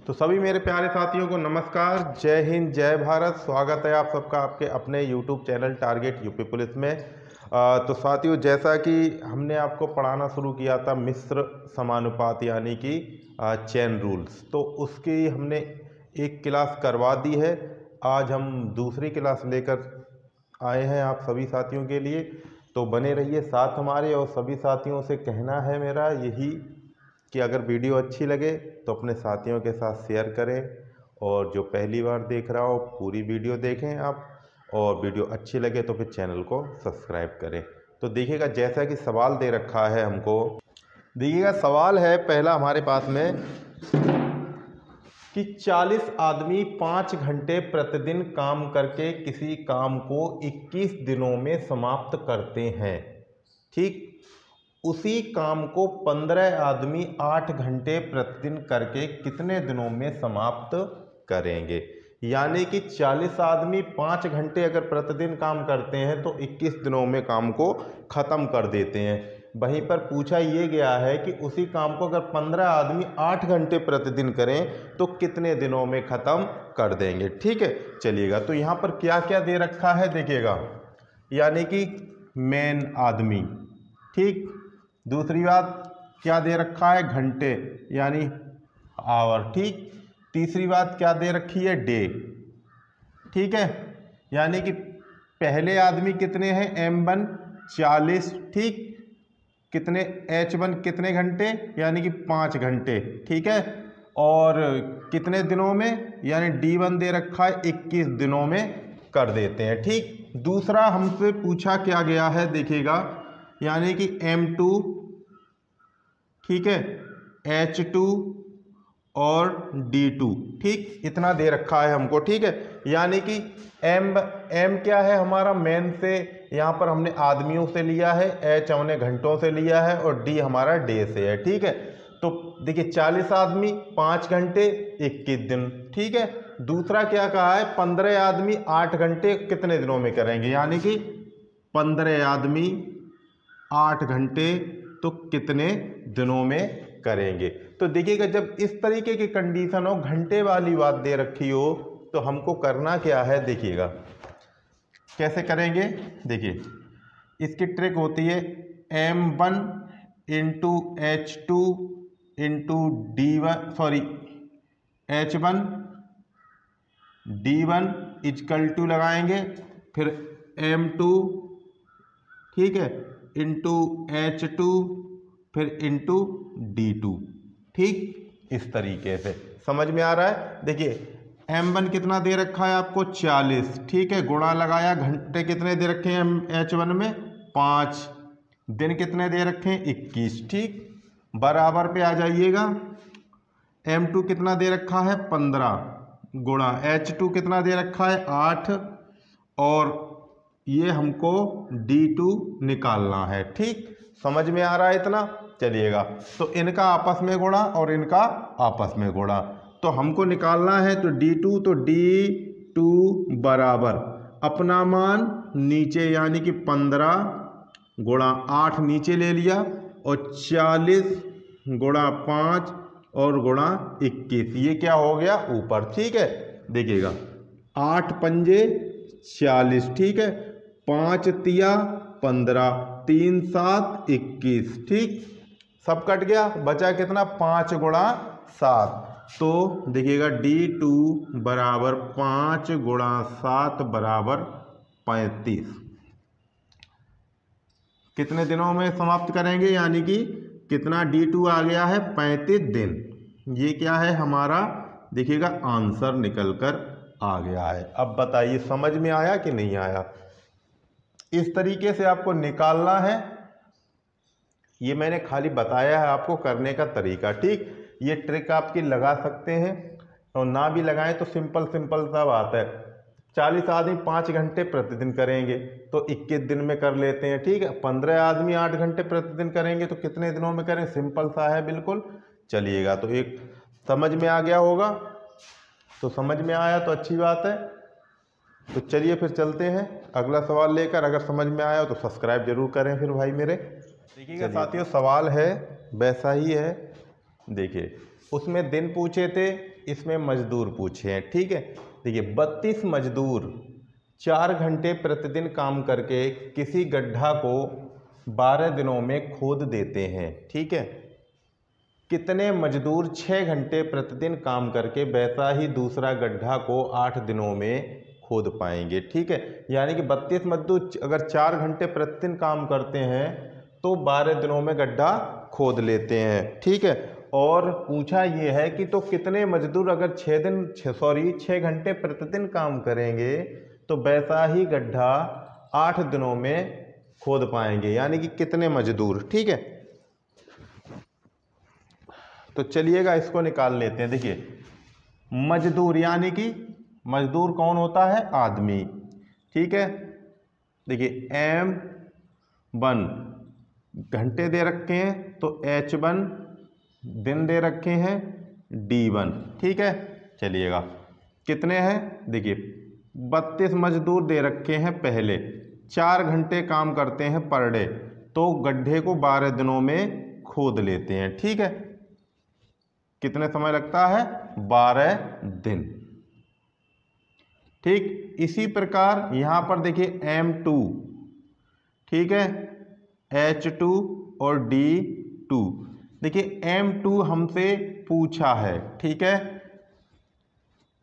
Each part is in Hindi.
तो सभी मेरे प्यारे साथियों को नमस्कार, जय हिंद, जय भारत। स्वागत है आप सबका आपके अपने YouTube channel target UP police में। तो साथियों, जैसा कि हमने आपको पढ़ाना शुरू किया था मिश्र समानुपात यानी कि चेन रूल्स, तो उसकी हमने एक क्लास करवा दी है। आज हम दूसरी क्लास लेकर आए हैं आप सभी साथियों के लिए, तो बने रहिए साथ हमारे। और सभी साथियों से कहना है मेरा यही कि अगर वीडियो अच्छी लगे तो अपने साथियों के साथ शेयर करें, और जो पहली बार देख रहा हो पूरी वीडियो देखें आप, और वीडियो अच्छी लगे तो फिर चैनल को सब्सक्राइब करें। तो देखिएगा, जैसा कि सवाल दे रखा है हमको, देखिएगा सवाल है पहला हमारे पास में कि 40 आदमी 5 घंटे प्रतिदिन काम करके किसी काम को 21 दिनों में समाप्त करते हैं। ठीक, उसी काम को 15 आदमी 8 घंटे प्रतिदिन करके कितने दिनों में समाप्त करेंगे। यानी कि 40 आदमी 5 घंटे अगर प्रतिदिन काम करते हैं तो 21 दिनों में काम को ख़त्म कर देते हैं। वहीं पर पूछा ये गया है कि उसी काम को अगर 15 आदमी 8 घंटे प्रतिदिन करें तो कितने दिनों में ख़त्म कर देंगे। ठीक है, चलिएगा। तो यहाँ पर क्या क्या दे रखा है देखिएगा, यानी कि मेन आदमी, ठीक। दूसरी बात क्या दे रखा है, घंटे यानी आवर, ठीक। तीसरी बात क्या दे रखी है, डे, ठीक है। यानी कि पहले आदमी कितने हैं, M1 40, ठीक। कितने H1 कितने घंटे, यानी कि 5 घंटे, ठीक है। और कितने दिनों में, यानी D1 दे रखा है 21 दिनों में कर देते हैं, ठीक। दूसरा हमसे पूछा क्या गया है देखिएगा, यानी कि M2, ठीक है, H2 और D2, ठीक। इतना दे रखा है हमको, ठीक है। यानी कि M क्या है हमारा मेन से, यहाँ पर हमने आदमियों से लिया है, H हमने घंटों से लिया है, और D हमारा डे से है, ठीक है। तो देखिए 40 आदमी 5 घंटे 21 दिन, ठीक है। दूसरा क्या कहा है, 15 आदमी 8 घंटे कितने दिनों में करेंगे, यानी कि 15 आदमी 8 घंटे तो कितने दिनों में करेंगे। तो देखिएगा, जब इस तरीके की कंडीशन हो, घंटे वाली बात दे रखी हो, तो हमको करना क्या है देखिएगा, कैसे करेंगे। देखिए इसकी ट्रिक होती है M1 into H2 into D1 sorry H1 D1 equal to लगाएंगे, फिर M2, ठीक है, इंटू H2 फिर इंटू D2, ठीक। इस तरीके से समझ में आ रहा है। देखिए M1 कितना दे रखा है आपको, 40, ठीक है, गुणा लगाया, घंटे कितने दे रखे हैं H1 में 5, दिन कितने दे रखे हैं 21, ठीक। बराबर पे आ जाइएगा, M2 कितना दे रखा है 15, गुणा H2 कितना दे रखा है 8, और ये हमको D2 निकालना है, ठीक। समझ में आ रहा है इतना, चलिएगा। तो इनका आपस में गुणा और इनका आपस में गुणा, तो हमको निकालना है। तो D2, तो D2 बराबर अपना मान नीचे, यानी कि 15 गुणा 8 नीचे ले लिया, और 40 गुणा 5 और गुणा 21, ये क्या हो गया ऊपर, ठीक है। देखिएगा 8 पंजे 40, ठीक है, 5 तिया 15, 3 7 21, ठीक। सब कट गया, बचा कितना 5 गुणा 7। तो देखिएगा D2 बराबर 5 गुणा 7 बराबर 35, कितने दिनों में समाप्त करेंगे, यानी कि कितना D2 आ गया है 35 दिन। ये क्या है हमारा, देखिएगा आंसर निकल कर आ गया है। अब बताइए समझ में आया कि नहीं आया। इस तरीके से आपको निकालना है, ये मैंने खाली बताया है आपको करने का तरीका, ठीक। ये ट्रिक आपकी लगा सकते हैं, और ना भी लगाएं तो सिंपल सिंपल सा बात है। 40 आदमी 5 घंटे प्रतिदिन करेंगे तो 21 दिन में कर लेते हैं, ठीक है। 15 आदमी 8 घंटे प्रतिदिन करेंगे तो कितने दिनों में करें, सिंपल सा है बिल्कुल। चलिएगा, तो एक समझ में आ गया होगा, तो समझ में आया तो अच्छी बात है। तो चलिए फिर चलते हैं अगला सवाल लेकर। अगर समझ में आया तो सब्सक्राइब जरूर करें फिर भाई मेरे। देखिएगा साथियों, सवाल है वैसा ही है। देखिए उसमें दिन पूछे थे इसमें मजदूर पूछे हैं, ठीक है। देखिए 32 मजदूर 4 घंटे प्रतिदिन काम करके किसी गड्ढा को 12 दिनों में खोद देते हैं, ठीक है। कितने मजदूर 6 घंटे प्रतिदिन काम करके वैसा ही दूसरा गड्ढा को 8 दिनों में खोद पाएंगे, ठीक है। यानी कि 32 मजदूर अगर 4 घंटे प्रतिदिन काम करते हैं तो 12 दिनों में गड्ढा खोद लेते हैं, ठीक है। और पूछा ये है कि तो कितने मजदूर अगर 6 घंटे प्रतिदिन काम करेंगे तो वैसा ही गड्ढा 8 दिनों में खोद पाएंगे, यानी कि कितने मजदूर, ठीक है। तो चलिएगा इसको निकाल लेते हैं। देखिए मजदूर यानी कि मजदूर कौन होता है, आदमी, ठीक है। देखिए M1 घंटे दे रखे हैं तो H1 दिन दे रखे हैं D1, ठीक है। चलिएगा कितने हैं, देखिए 32 मजदूर दे रखे हैं पहले, 4 घंटे काम करते हैं पर डे, तो गड्ढे को 12 दिनों में खोद लेते हैं, ठीक है। कितने समय लगता है, 12 दिन, ठीक। इसी प्रकार यहां पर देखिए M2, ठीक है, H2 और D2। देखिए M2 हमसे पूछा है, ठीक है।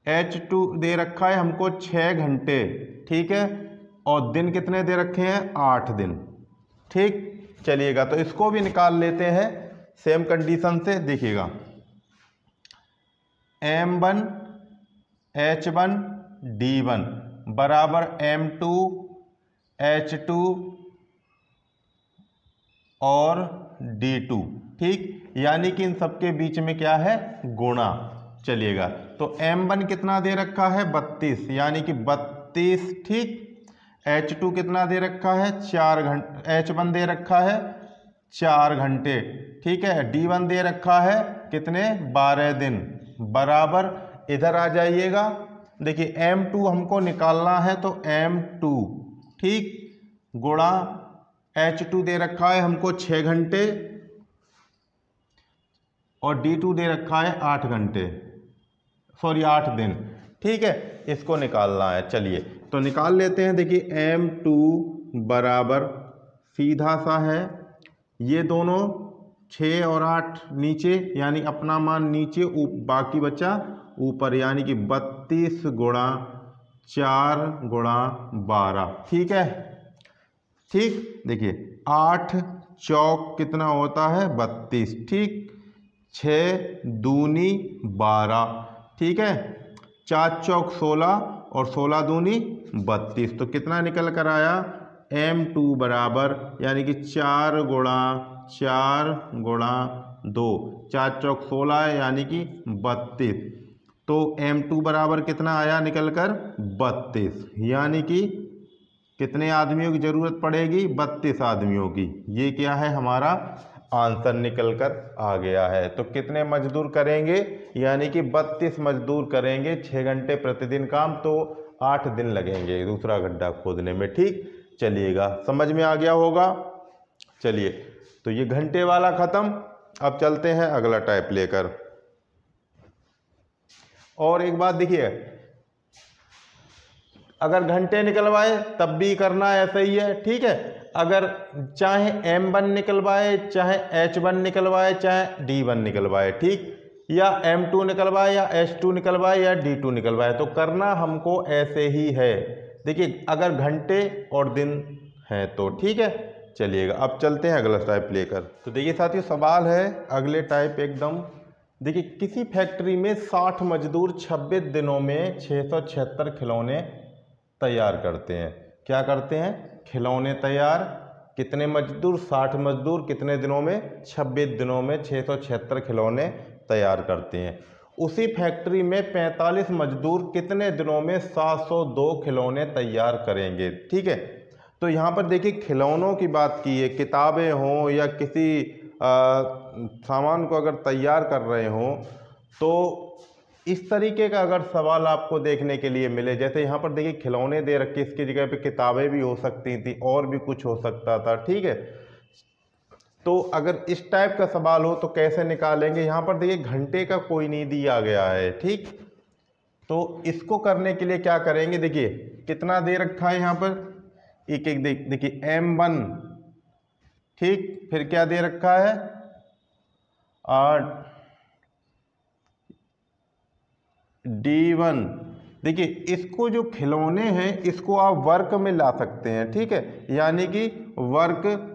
H2 दे रखा है हमको 6 घंटे, ठीक है, और दिन कितने दे रखे हैं, 8 दिन, ठीक। चलिएगा तो इसको भी निकाल लेते हैं सेम कंडीशन से। देखिएगा M1 H1 D1 बराबर M2 H2 और D2, ठीक। यानी कि इन सबके बीच में क्या है, गुणा। चलिएगा तो M1 कितना दे रखा है, 32, यानी कि 32, ठीक। H2 कितना दे रखा है, 4 घंटे, H1 दे रखा है 4 घंटे, ठीक है। D1 दे रखा है कितने, 12 दिन, बराबर। इधर आ जाइएगा, देखिए M2 हमको निकालना है तो M2, ठीक, गुणा H2 दे रखा है हमको 6 घंटे और D2 दे रखा है 8 घंटे, सॉरी 8 दिन, ठीक है। इसको निकालना है, चलिए तो निकाल लेते हैं। देखिए M2 बराबर सीधा सा है, ये दोनों 6 और 8 नीचे, यानी अपना मान नीचे, बाकी बचा ऊपर, यानी कि 32 गुणा 4 गुणा 12, ठीक है, ठीक। देखिए 8 चौक कितना होता है, 32, ठीक। 6 दूनी 12, ठीक है। 4 चौक 16 और 16 दूनी 32, तो कितना निकल कर आया, M2 बराबर, यानी कि 4 गुणा 4 गुणा 2, 4 चौक 16 है, यानी कि 32, तो M2 बराबर कितना आया निकल कर, 32, यानी कि कितने आदमियों की जरूरत पड़ेगी, 32 आदमियों की। ये क्या है, हमारा आंसर निकल कर आ गया है। तो कितने मजदूर करेंगे, यानी कि 32 मजदूर करेंगे 6 घंटे प्रतिदिन काम, तो 8 दिन लगेंगे दूसरा गड्ढा खोदने में, ठीक। चलिएगा समझ में आ गया होगा। चलिए तो ये घंटे वाला खत्म, अब चलते हैं अगला टाइप लेकर। और एक बात देखिए, अगर घंटे निकलवाए तब भी करना ऐसा ही है, ठीक है। अगर चाहे M1 निकलवाए, चाहे H1 निकलवाए, चाहे D1 निकलवाए, ठीक, या M2 निकलवाए या H2 निकलवाए या D2 निकलवाए, तो करना हमको ऐसे ही है। देखिए अगर घंटे और दिन हैं तो, ठीक है। चलिएगा अब चलते हैं अगला टाइप लेकर। तो देखिए साथियों, सवाल है अगले टाइप एकदम। देखिए किसी फैक्ट्री में 60 मजदूर 26 दिनों में 676 खिलौने तैयार करते हैं। क्या करते हैं, खिलौने तैयार। कितने मजदूर, 60 मजदूर, कितने दिनों में, 26 दिनों में 676 खिलौने तैयार करते हैं। उसी फैक्ट्री में 45 मजदूर कितने दिनों में 702 खिलौने तैयार करेंगे, ठीक है। तो यहाँ पर देखिए खिलौनों की बात की है, किताबें हों या किसी सामान को अगर तैयार कर रहे हों, तो इस तरीके का अगर सवाल आपको देखने के लिए मिले, जैसे यहाँ पर देखिए खिलौने दे रखे, इसकी जगह पे किताबें भी हो सकती थी और भी कुछ हो सकता था, ठीक है। तो अगर इस टाइप का सवाल हो तो कैसे निकालेंगे। यहाँ पर देखिए घंटे का कोई नहीं दिया गया है, ठीक। तो इसको करने के लिए क्या करेंगे, देखिए कितना दे रखा है यहाँ पर, एक एक देखिए M1, ठीक। फिर क्या दे रखा है, 8 D1। देखिए इसको जो खिलौने हैं इसको आप वर्क में ला सकते हैं, ठीक है, यानी कि वर्क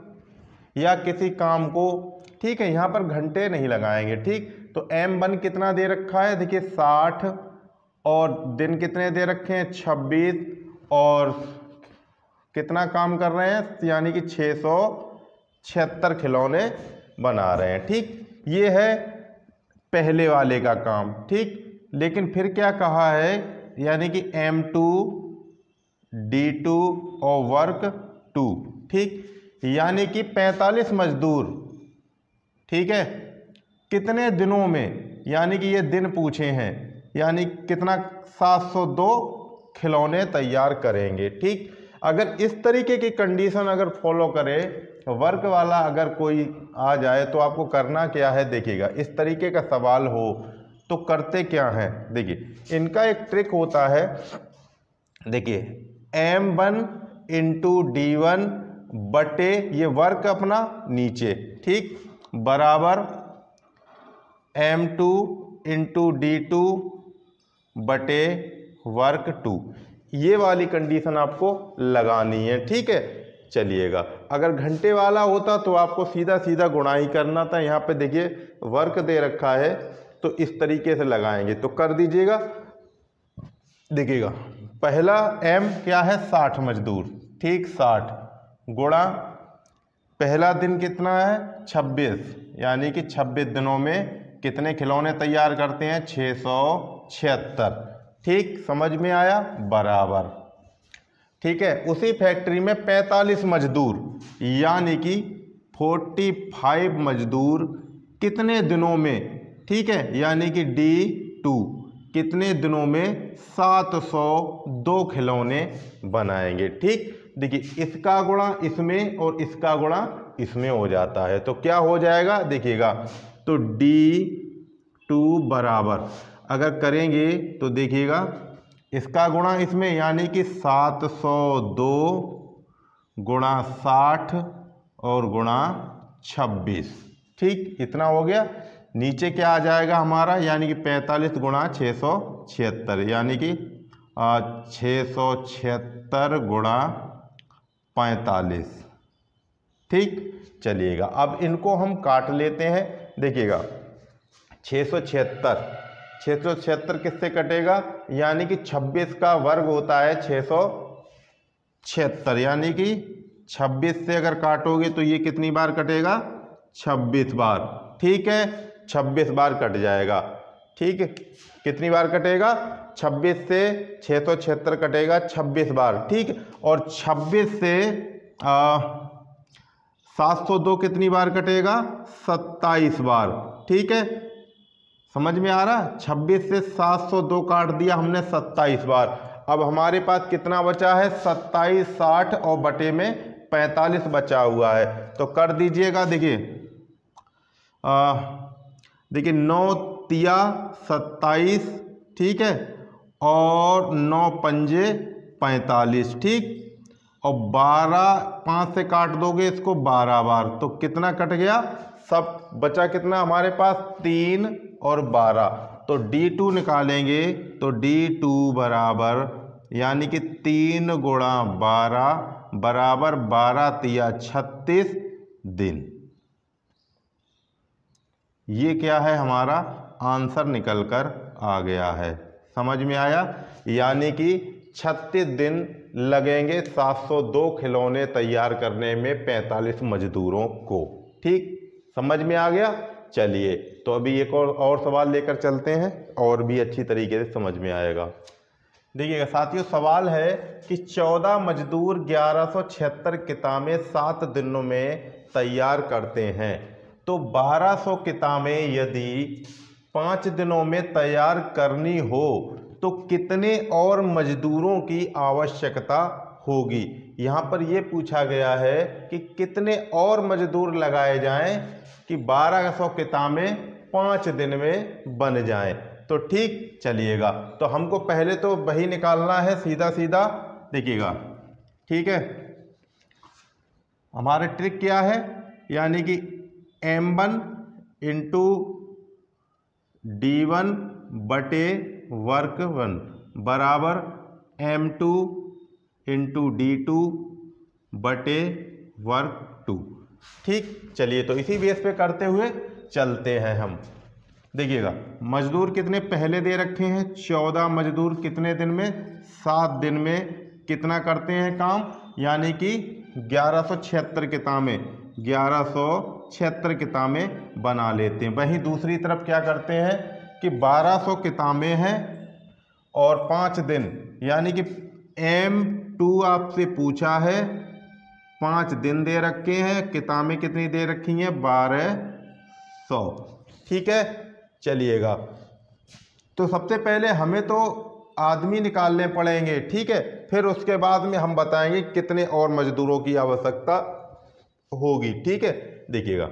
या किसी काम को, ठीक है। यहाँ पर घंटे नहीं लगाएंगे, ठीक। तो M1 कितना दे रखा है, देखिए 60, और दिन कितने दे रखे हैं 26, और कितना काम कर रहे हैं, यानी कि 676 खिलौने बना रहे हैं, ठीक। ये है पहले वाले का काम, ठीक। लेकिन फिर क्या कहा है, यानी कि M2 D2 और वर्क 2, ठीक। यानी कि 45 मजदूर, ठीक है, कितने दिनों में, यानी कि ये दिन पूछे हैं, यानी कितना 702 खिलौने तैयार करेंगे, ठीक। अगर इस तरीके की कंडीशन अगर फॉलो करे, वर्क वाला अगर कोई आ जाए तो आपको करना क्या है, देखिएगा इस तरीके का सवाल हो तो करते क्या हैं। देखिए इनका एक ट्रिक होता है, देखिए M1 इंटू D1 बटे ये वर्क अपना नीचे, ठीक, बराबर M2 इंटू D2 बटे वर्क 2। ये वाली कंडीशन आपको लगानी है, ठीक है। चलिएगा, अगर घंटे वाला होता तो आपको सीधा सीधा गुणाई करना था। यहाँ पे देखिए वर्क दे रखा है तो इस तरीके से लगाएंगे, तो कर दीजिएगा। देखिएगा पहला M क्या है, 60 मजदूर, ठीक, 60 गुणा पहला दिन कितना है 26, यानी कि 26 दिनों में कितने खिलौने तैयार करते हैं 676, ठीक, समझ में आया, बराबर, ठीक है। उसी फैक्ट्री में 45 मजदूर यानी कि 45 मजदूर कितने दिनों में, ठीक है, यानी कि D2 कितने दिनों में 702 खिलौने बनाएंगे, ठीक। देखिए इसका गुणा इसमें और इसका गुणा इसमें हो जाता है, तो क्या हो जाएगा, देखिएगा तो D2 बराबर अगर करेंगे तो देखिएगा इसका गुणा इसमें, यानी कि 702 गुणा 60 और गुणा 26, ठीक, इतना हो गया। नीचे क्या आ जाएगा हमारा, यानी कि 45 गुणा 676, यानी कि 676 गुणा 45, ठीक। चलिएगा अब इनको हम काट लेते हैं। देखिएगा 676 किससे कटेगा, यानी कि 26 का वर्ग होता है 676, यानी कि 26 से अगर काटोगे तो ये कितनी बार कटेगा, 26 बार, ठीक है, 26 बार कट जाएगा, ठीक है। कितनी बार कटेगा, 26 से 676 कटेगा 26 बार, ठीक। और 26 से 702 कितनी बार कटेगा, 27 बार, ठीक है, समझ में आ रहा। 26 से 702 काट दिया हमने 27 बार। अब हमारे पास कितना बचा है, 27, 60 और बटे में 45 बचा हुआ है, तो कर दीजिएगा। देखिए देखिए 9 तिया 27, ठीक है, और 9 पंजे 45, ठीक, और 12 5 से काट दोगे इसको 12 बार, तो कितना कट गया, सब बचा कितना हमारे पास 3 और 12, तो D2 निकालेंगे तो D2 बराबर, यानी कि 3 गुणा 12 बराबर 12 तिया 36 दिन। ये क्या है, हमारा आंसर निकल कर आ गया है, समझ में आया। यानी कि 36 दिन लगेंगे 702 खिलौने तैयार करने में 45 मजदूरों को, ठीक, समझ में आ गया। चलिए तो अभी एक और सवाल लेकर चलते हैं और भी अच्छी तरीके से समझ में आएगा। देखिएगा साथियों, सवाल है कि 14 मजदूर 1176 किताबें 7 दिनों में तैयार करते हैं, तो 1200 किताबें यदि 5 दिनों में तैयार करनी हो तो कितने और मजदूरों की आवश्यकता होगी। यहाँ पर ये पूछा गया है कि कितने और मजदूर लगाए जाएं कि 1200 किताबें 5 दिन में बन जाएं। तो ठीक, चलिएगा तो हमको पहले तो वही निकालना है सीधा सीधा, देखिएगा। ठीक है, हमारे ट्रिक क्या है, यानी कि M1 इंटू D1 बटे वर्क 1 बराबर M2 इंटू D2 बटे वर्क 2। ठीक, चलिए तो इसी बेस पे करते हुए चलते हैं हम। देखिएगा मजदूर कितने पहले दे रखे हैं, 14 मजदूर कितने दिन में, 7 दिन में कितना करते हैं काम, यानी कि 1176 किताबें, 1176 किताबें बना लेते हैं। वहीं दूसरी तरफ क्या करते हैं कि 1200 किताबें हैं और 5 दिन, यानी कि M2 आपसे पूछा है, 5 दिन दे रखे हैं, किताबें कितनी दे रखी हैं, 1200। ठीक है, चलिएगा तो सबसे पहले हमें तो आदमी निकालने पड़ेंगे। ठीक है, फिर उसके बाद में हम बताएंगे कितने और मजदूरों की आवश्यकता होगी। ठीक है, देखिएगा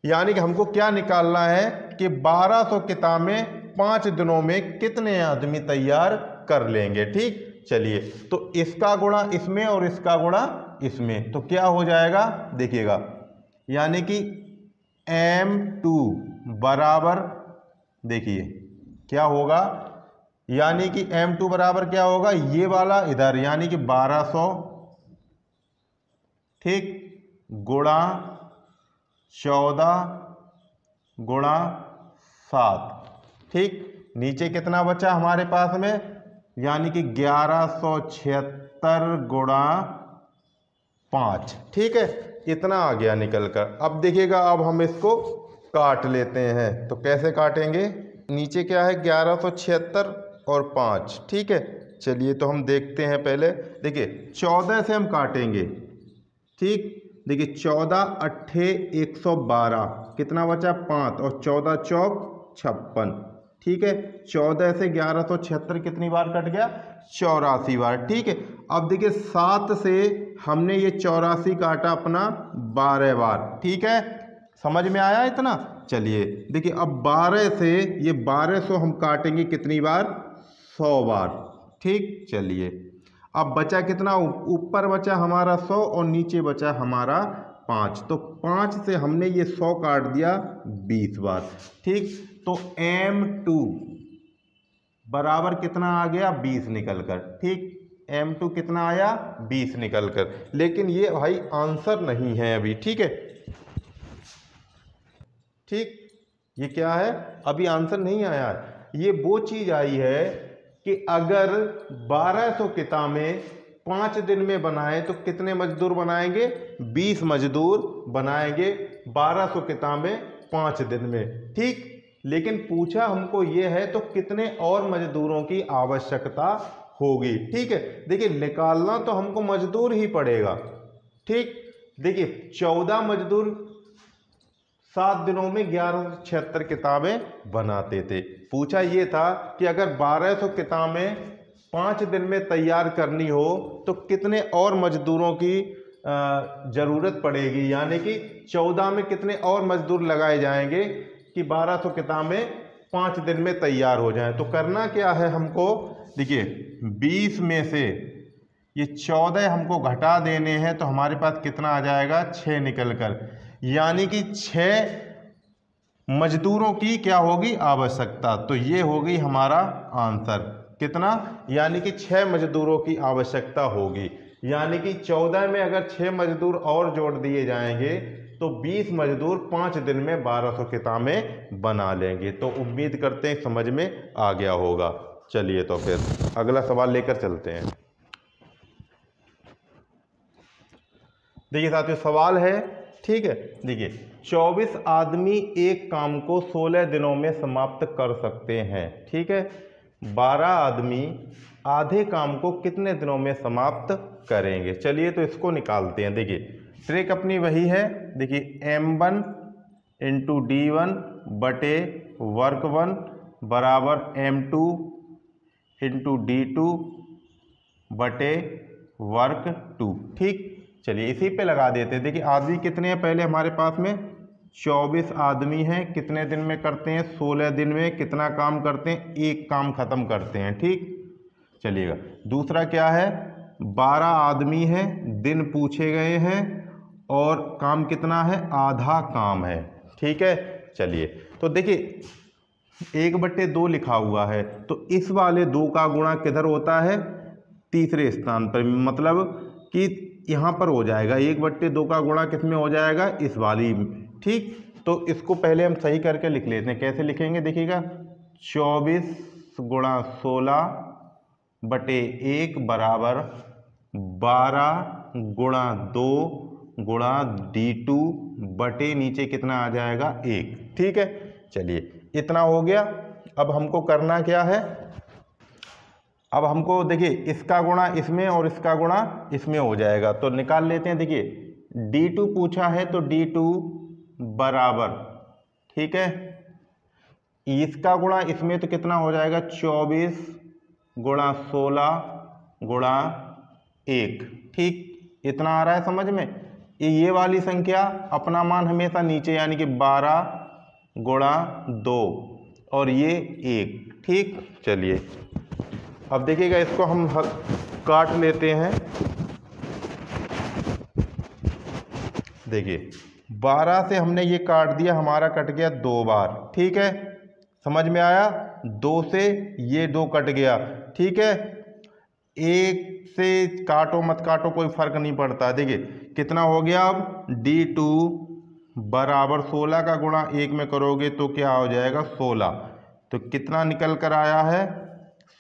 यानी कि हमको क्या निकालना है कि 1200 किताबें 5 दिनों में कितने आदमी तैयार कर लेंगे। ठीक, चलिए तो इसका गुणा इसमें और इसका गुणा इसमें, तो क्या हो जाएगा, देखिएगा यानी कि M2 बराबर, देखिए क्या होगा, यानी कि M2 बराबर क्या होगा, ये वाला इधर यानी कि 1200, ठीक, गुणा 14 गुणा 7। ठीक, नीचे कितना बचा हमारे पास में, यानी कि 1176 गुणा 5। ठीक है, इतना आ गया निकल कर। अब देखिएगा, अब हम इसको काट लेते हैं। तो कैसे काटेंगे, नीचे क्या है 1176 और 5। ठीक है, चलिए तो हम देखते हैं पहले। देखिए 14 से हम काटेंगे। ठीक, देखिए 14 अट्ठे 112, कितना बचा 5 और 14 चौक 56। ठीक है, 14 से 1176 कितनी बार कट गया, 84 बार। ठीक है, अब देखिए 7 से हमने ये 84 काटा अपना 12 बार। ठीक है, समझ में आया इतना। चलिए देखिए अब 12 से ये 1200 हम काटेंगे कितनी बार, 100 बार। ठीक, चलिए अब बचा कितना, ऊपर बचा हमारा 100 और नीचे बचा हमारा 5, तो 5 से हमने ये 100 काट दिया 20 बार। ठीक, तो M2 बराबर कितना आ गया, 20 निकल कर। ठीक, M2 कितना आया, 20 निकल कर। लेकिन ये भाई आंसर नहीं है अभी। ठीक है, ठीक, ये क्या है, अभी आंसर नहीं आया है। ये वो चीज आई है कि अगर 1200 किताबें 5 दिन में बनाए तो कितने मजदूर बनाएंगे, 20 मजदूर बनाएंगे 1200 किताबें 5 दिन में। ठीक, लेकिन पूछा हमको ये है तो कितने और मजदूरों की आवश्यकता होगी। ठीक है, देखिए निकालना तो हमको मजदूर ही पड़ेगा। ठीक, देखिए 14 मजदूर 7 दिनों में 1176 किताबें बनाते थे। पूछा ये था कि अगर 1200 किताबें 5 दिन में तैयार करनी हो तो कितने और मजदूरों की ज़रूरत पड़ेगी, यानी कि 14 में कितने और मजदूर लगाए जाएंगे कि 1200 किताबें 5 दिन में तैयार हो जाएं। तो करना क्या है हमको, देखिए 20 में से ये 14 हमको घटा देने हैं, तो हमारे पास कितना आ जाएगा, 6 निकल कर, यानी कि 6 मजदूरों की क्या होगी आवश्यकता। तो ये होगी हमारा आंसर, कितना, यानी कि 6 मजदूरों की आवश्यकता होगी। यानी कि 14 में अगर 6 मजदूर और जोड़ दिए जाएंगे तो 20 मजदूर 5 दिन में 1200 किताबें बना लेंगे। तो उम्मीद करते हैं समझ में आ गया होगा। चलिए तो फिर अगला सवाल लेकर चलते हैं। देखिए साथियों, सवाल है, ठीक है, देखिए 24 आदमी एक काम को 16 दिनों में समाप्त कर सकते हैं। ठीक है, 12 आदमी आधे काम को कितने दिनों में समाप्त करेंगे। चलिए तो इसको निकालते हैं। देखिए ट्रिक अपनी वही है। देखिए M1 इंटू D1 बटे वर्क 1 बराबर M2 इंटू D2 बटे वर्क 2। ठीक, चलिए इसी पे लगा देते हैं। देखिए आदमी कितने हैं पहले हमारे पास में, 24 आदमी हैं। कितने दिन में करते हैं, 16 दिन में। कितना काम करते हैं, एक काम खत्म करते हैं। ठीक, चलिएगा। दूसरा क्या है, 12 आदमी हैं, दिन पूछे गए हैं और काम कितना है, आधा काम है। ठीक है, चलिए तो देखिए 1/2 लिखा हुआ है, तो इस वाले 2 का गुणा किधर होता है, तीसरे स्थान पर, मतलब कि यहाँ पर हो जाएगा। 1/2 का गुणा किस में हो जाएगा, इस वाली में। ठीक, तो इसको पहले हम सही करके लिख लेते हैं। कैसे लिखेंगे, देखिएगा 24 गुणा 16/1 बराबर 12 गुणा 2 गुणा D2 बटे नीचे कितना आ जाएगा, 1। ठीक है, चलिए इतना हो गया। अब हमको करना क्या है, अब हमको देखिए इसका गुणा इसमें और इसका गुणा इसमें हो जाएगा, तो निकाल लेते हैं। देखिए D2 पूछा है तो D2 बराबर, ठीक है, इसका गुणा इसमें तो कितना हो जाएगा, 24 गुणा 16 गुणा 1। ठीक, इतना आ रहा है समझ में। ये वाली संख्या अपना मान हमेशा नीचे, यानी कि 12 गुणा 2 और ये 1। ठीक, चलिए अब देखिएगा इसको हम काट लेते हैं। देखिए 12 से हमने ये काट दिया, हमारा कट गया 2 बार। ठीक है, समझ में आया। 2 से ये 2 कट गया। ठीक है, 1 से काटो मत काटो कोई फर्क नहीं पड़ता। देखिए कितना हो गया, अब D2 बराबर 16 का गुणा 1 में करोगे तो क्या हो जाएगा, 16। तो कितना निकल कर आया है,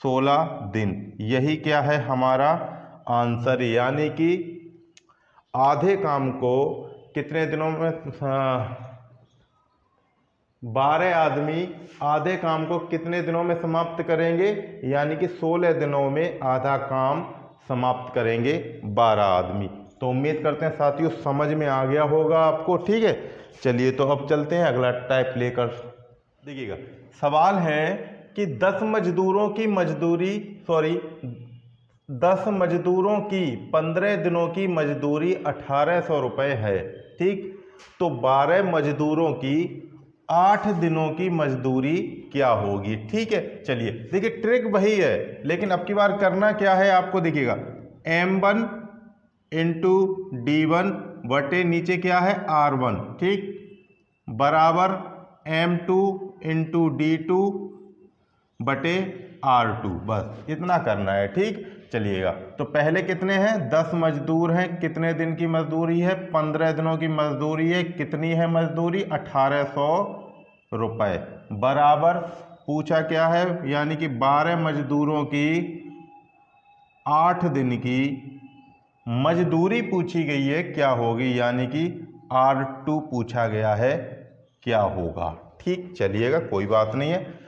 16 दिन। यही क्या है हमारा आंसर, यानी कि आधे काम को कितने दिनों में, 12 आदमी आधे काम को कितने दिनों में समाप्त करेंगे, यानी कि 16 दिनों में आधा काम समाप्त करेंगे 12 आदमी। तो उम्मीद करते हैं साथियों समझ में आ गया होगा आपको। ठीक है, चलिए तो अब चलते हैं अगला टाइप लेकर। देखिएगा सवाल है कि 10 मजदूरों की मजदूरी 10 मजदूरों की 15 दिनों की मजदूरी 1800 रुपये है। ठीक, तो 12 मजदूरों की 8 दिनों की मजदूरी क्या होगी। ठीक है, चलिए देखिए ट्रिक वही है, लेकिन अब की बार करना क्या है आपको, देखिएगा M1 इंटू D1 बटे नीचे क्या है R1, ठीक, बराबर M2 इंटू D2 बटे R2, बस इतना करना है। ठीक, चलिएगा तो पहले कितने हैं, 10 मजदूर हैं, कितने दिन की मजदूरी है, 15 दिनों की मजदूरी है। कितनी है मजदूरी, 1800 रुपये, बराबर पूछा क्या है, यानी कि 12 मजदूरों की 8 दिन की मजदूरी पूछी गई है, क्या होगी, यानी कि R2 पूछा गया है, क्या होगा। ठीक, चलिएगा कोई बात नहीं है।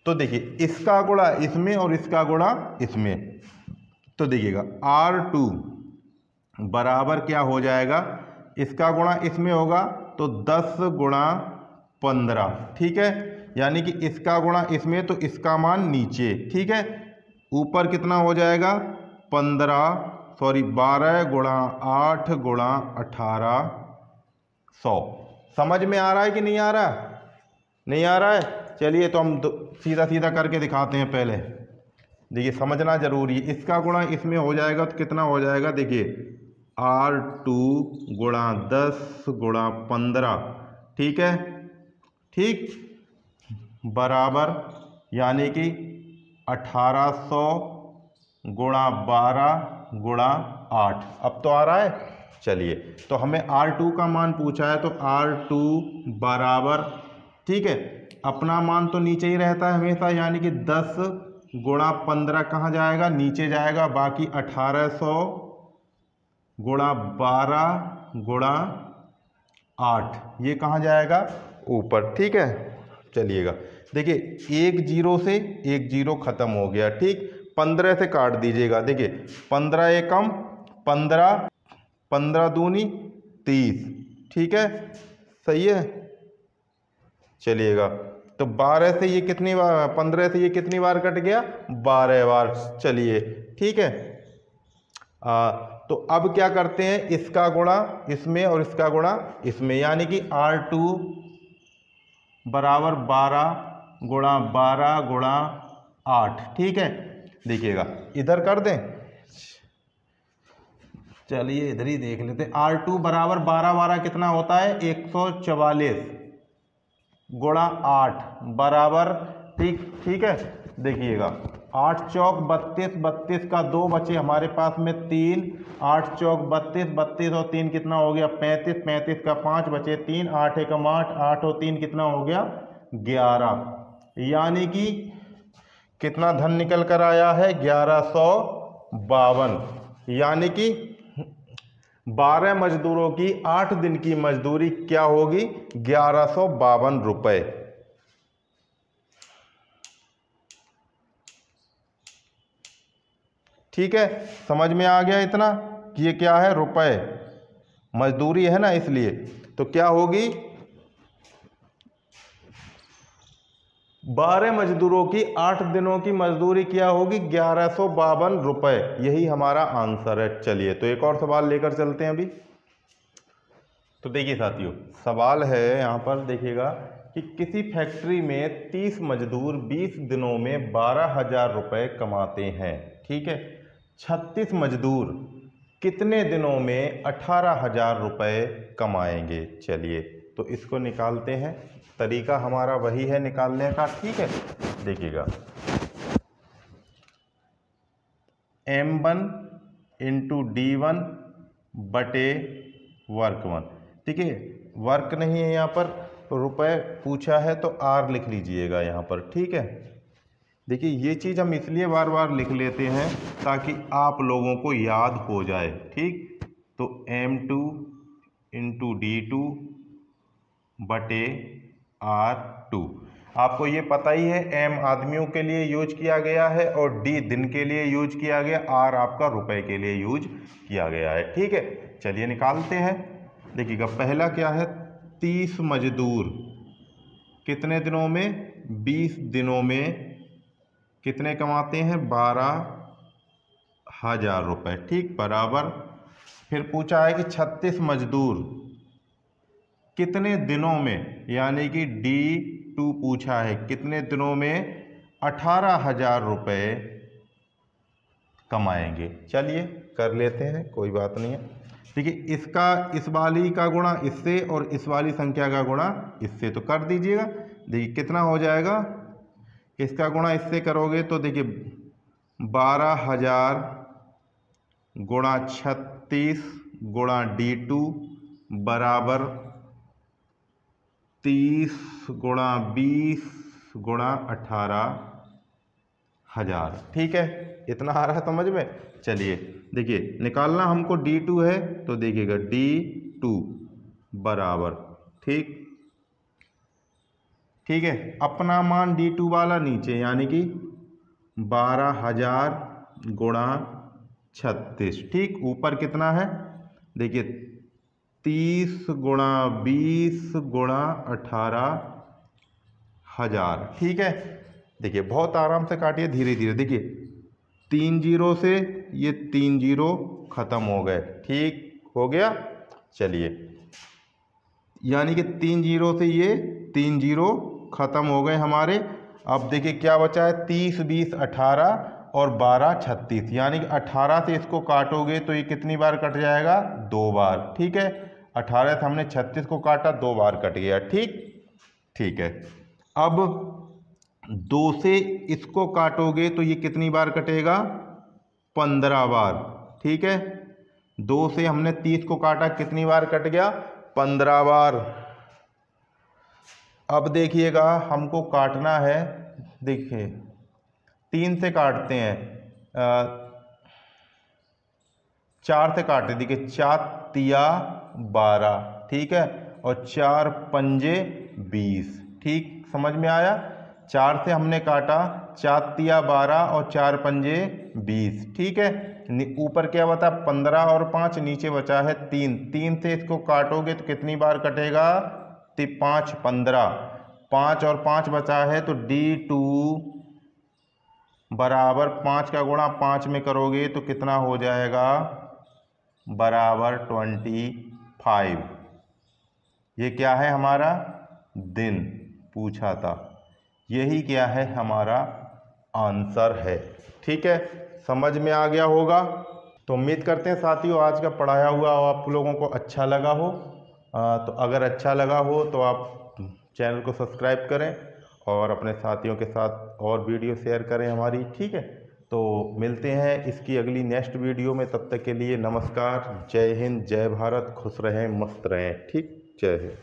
तो देखिए इसका गुणा इसमें और इसका गुणा इसमें, तो देखिएगा R2 बराबर क्या हो जाएगा, इसका गुणा इसमें होगा तो 10 गुणा 15। ठीक है, यानी कि इसका गुणा इसमें तो इसका मान नीचे। ठीक है, ऊपर कितना हो जाएगा, 12 गुणा 8 गुणा 1800। समझ में आ रहा है कि नहीं आ रहा, नहीं आ रहा है। चलिए तो हम सीधा सीधा करके दिखाते हैं। पहले देखिए समझना जरूरी है, इसका गुणा इसमें हो जाएगा तो कितना हो जाएगा, देखिए R2 गुणा 10 गुणा 15। ठीक है, ठीक, बराबर यानी कि 1800 गुणा 12 गुणा 8। अब तो आ रहा है। चलिए तो हमें R2 का मान पूछा है, तो R2 बराबर, ठीक है, अपना मान तो नीचे ही रहता है हमेशा, यानी कि 10 गुणा 15 कहाँ जाएगा, नीचे जाएगा। बाकी 1800 गुणा 12 गुणा 8 ये कहाँ जाएगा, ऊपर। ठीक है, चलिएगा देखिए 1 0 से 1 0 खत्म हो गया। ठीक, 15 से काट दीजिएगा। देखिए 15 एकम 15, 15 दूनी 30। ठीक है, सही है। चलिएगा तो 12 से ये कितनी बार, 15 से ये कितनी बार कट गया, 12 बार। चलिए ठीक है, तो अब क्या करते हैं, इसका गुणा इसमें और इसका गुणा इसमें, यानी कि R2 बराबर 12 गुणा 12 गुणा 8। ठीक है, देखिएगा इधर कर दें, चलिए इधर ही देख लेते हैं। R2 बराबर 12 12 कितना होता है 144 गुणा 8 बराबर, ठीक है, देखिएगा 8 चौक 32, 32 का 2 बचे हमारे पास में 3, 8 चौक 32, 32 और 3 कितना हो गया 35, 35 का 5 बचे 3, 8 एकम 8, 8 और 3 कितना हो गया 11, यानी कि कितना धन निकल कर आया है 1152, यानी कि 12 मजदूरों की 8 दिन की मजदूरी क्या होगी 1152 रुपए। ठीक है, समझ में आ गया इतना कि ये क्या है रुपए, मजदूरी है ना, इसलिए तो क्या होगी 12 मजदूरों की 8 दिनों की मजदूरी क्या होगी 1152 रुपए, यही हमारा आंसर है। चलिए तो एक और सवाल लेकर चलते हैं अभी। तो देखिए साथियों, सवाल है यहाँ पर, देखिएगा कि किसी फैक्ट्री में 30 मजदूर 20 दिनों में 12,000 रुपये कमाते हैं। ठीक है, 36 मजदूर कितने दिनों में 18,000 रुपये कमाएंगे। चलिए तो इसको निकालते हैं, तरीका हमारा वही है निकालने का। ठीक है, देखिएगा M1 इंटू D1 बटे वर्क 1। ठीक है, वर्क नहीं है यहाँ पर, रुपए पूछा है तो R लिख लीजिएगा यहाँ पर। ठीक है, देखिए ये चीज़ हम इसलिए बार बार लिख लेते हैं ताकि आप लोगों को याद हो जाए। ठीक, तो M2 इंटू D2 बटे R2। आपको ये पता ही है, M आदमियों के लिए यूज किया गया है और D दिन के लिए यूज किया गया, R आपका रुपए के लिए यूज किया गया है। ठीक है, चलिए निकालते हैं। देखिएगा पहला क्या है, 30 मजदूर कितने दिनों में 20 दिनों में कितने कमाते हैं 12,000 रुपये। ठीक, बराबर, फिर पूछा है कि 36 मजदूर कितने दिनों में, यानी कि D2 पूछा है कितने दिनों में 18,000 रुपये कमाएंगे। चलिए कर लेते हैं, कोई बात नहीं है। देखिए इसका इस वाली का गुणा इससे और इस वाली संख्या का गुणा इससे, तो कर दीजिएगा। देखिए कितना हो जाएगा, इसका गुणा इससे करोगे तो देखिए 12,000 गुणा 36 गुणा D2 बराबर 30 गुणा 20 गुणा 18,000। ठीक है, इतना आ रहा है समझ में। चलिए देखिए निकालना हमको D2 है, तो देखिएगा D2 बराबर, ठीक है, अपना मान D2 वाला नीचे, यानी कि 12,000 गुणा 36। ठीक, ऊपर कितना है देखिए 30 गुणा 20 गुणा 18,000। ठीक है, देखिए बहुत आराम से काटिए, धीरे धीरे। देखिए 3 जीरो से ये 3 जीरो खत्म हो गए। ठीक हो गया, चलिए यानी कि 3 जीरो से ये 3 जीरो खत्म हो गए हमारे। अब देखिए क्या बचा है, 30 20 18 और 12 36, यानी कि 18 से इसको काटोगे तो ये कितनी बार कट जाएगा 2 बार। ठीक है, 18 से हमने 36 को काटा, 2 बार कट गया। ठीक है, अब 2 से इसको काटोगे तो ये कितनी बार कटेगा 15 बार। ठीक है, 2 से हमने 30 को काटा, कितनी बार कट गया 15 बार। अब देखिएगा हमको काटना है, देखिए 3 से काटते हैं, 4 से काटे, देखिए 4 तिया 12। ठीक है, और 4 पंजे 20। ठीक, समझ में आया। 4 से हमने काटा, 4 तिया 12 और 4 पंजे 20। ठीक है, ऊपर क्या बता 15 और 5, नीचे बचा है 3। 3 से इसको काटोगे तो कितनी बार कटेगा 5 15, 5 और 5 बचा है, तो D2 बराबर 5 का गुणा 5 में करोगे तो कितना हो जाएगा, बराबर 25। ये क्या है हमारा दिन पूछा था, यही क्या है हमारा आंसर है। ठीक है, समझ में आ गया होगा। तो उम्मीद करते हैं साथियों आज का पढ़ाया हुआ आप लोगों को अच्छा लगा हो। तो अगर अच्छा लगा हो तो आप चैनल को सब्सक्राइब करें और अपने साथियों के साथ और वीडियो शेयर करें हमारी। ठीक है, तो मिलते हैं इसकी अगली नेक्स्ट वीडियो में। तब तक के लिए नमस्कार, जय हिंद, जय भारत, खुश रहें, मस्त रहें। ठीक, जय हिंद।